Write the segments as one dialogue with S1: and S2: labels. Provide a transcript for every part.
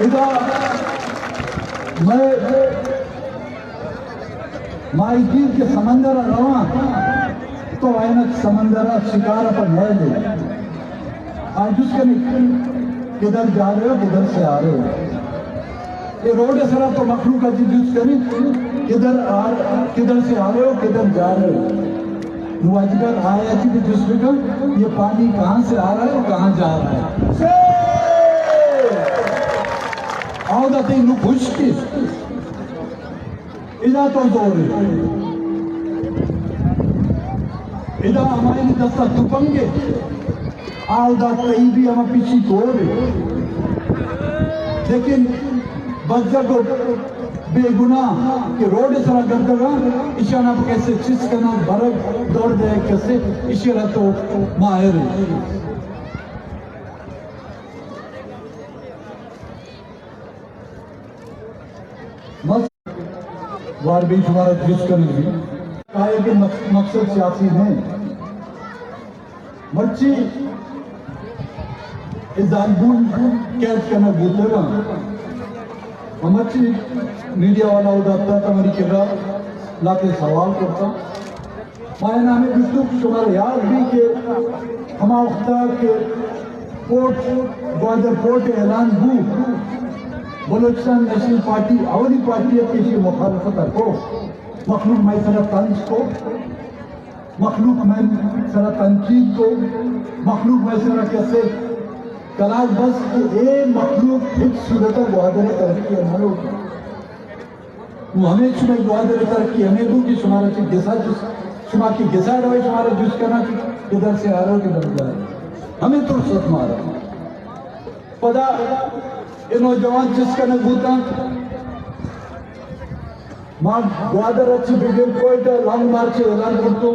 S1: اذا میں مائی گیر کے سمندر رواں تو عینک سمندر شکار پر لے لے آج جس کے کدھر جا رہے ہو کدھر سے آ رہے ہو یہ روڈ سرا تو مخلوق کا جس کریں کدھر سے آ رہے ہو کدھر جا رہے ہو نواجگر آیا کہ جس میں یہ پانی کہاں سے آ رہا ہے اور کہاں جا رہا ہے آؤ دا تین نو خوش کی اذا تو دور اذا ہماری دستا تپنگے آؤ دا تئی بھی ہم پیچھی دور لیکن بزر کو بے گناہ کہ روڈ سرا گردگا اشارہ کیسے چس کنا برگ دوڑ دے کیسے اشارہ تو ماہر وار بھی ہمارا جس کرنے بھی کہا کہ مقصد سیاسی ہے مرچی ازالبون کیٹ کرنا بولتے گا مرچی میڈیا والا اڑاتا تھا ہماری کہا لاتے سوال کرتا مائے نامی گفتو شمار یاد بھی کہ ہما اختار کے پورٹ گوادر پورٹ اعلان ہو بلوچستان نیشنل پارٹی اولی پارٹی ہے کسی مخالفت کو مخلوق میں سر تنج کو مخلوق میں سر تنقید کو مخلوق میں سر کیسے کلاس بس کہ اے مخلوق ایک صورت گوادر ترقی ہے وہ ہمیں شمار گوادر ترقی ہمیں دوں کہ شمارا چیز گسا شمار کی گسا رہے شمارا جس کرنا کدھر سے آ رہا ہو کدھر جا رہا ہمیں تو ساتھ مارا پدا یہ نوجوان جس کا نبوتا ماں گوادر اچھی بگیر کوئی تا لانگ مارچ اعلان کرتو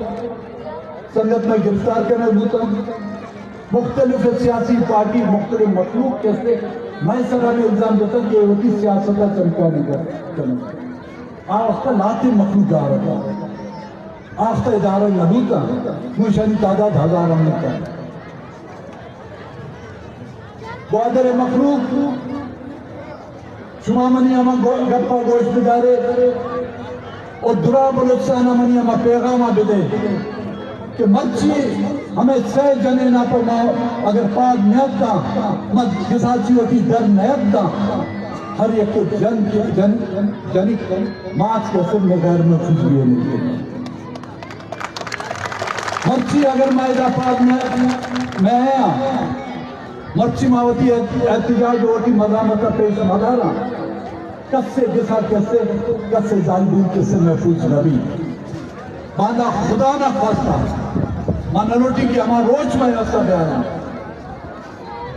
S1: سنگت میں گرفتار کا نبوتا مختلف سیاسی پارٹی مختلف مخلوق کیسے میں سرا میں الزام دیتا کہ یہ ہوتی سیاست کا چمکا نہیں کرنا آفتہ لاتے مخلوق آ رہا تھا آفتہ ادارہ نبوتا مشانی تعداد ہزار آمد کا گوادر مخلوق شما منی ہما گپا گوشت دارے اور درا بلوچستان منی ہما پیغامہ بدے کہ مرچی ہمیں سہ جنے نا پر اگر پاک نیت دا مد کساچی ہوتی در نیت دا ہر ایک کو جنی ماس کے سب میں غیر محفوظ بھی ہونے کے مرچی اگر مائدہ پاک میں آیا مرچی ماوتی احتجاج ہوتی مدامت پیش مدارا کس سے جسا کس سے ظالمون کس سے محفوظ نبی باندھا خدا نہ خواستہ ماں نلوٹی کی ہمارا روچ میں ایسا بیانا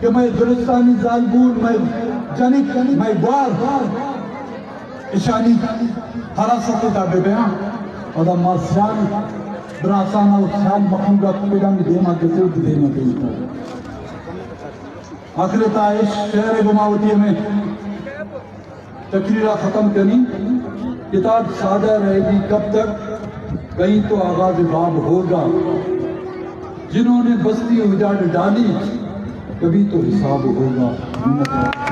S1: کہ میں دلستانی ظالمون میں جنک میں گوار اشانی حراست دا بے بیان اور دا مارسیان براسانا اتسان مخونگا پیدام دیما کسی دیما کسی آخر تائش شہر گماوتی میں تقریرہ ختم کرنی کتاب سادہ رہے گی کب تک کہیں تو آغاز باب ہوگا جنہوں نے بستی اجاڑ ڈالی کبھی تو حساب ہوگا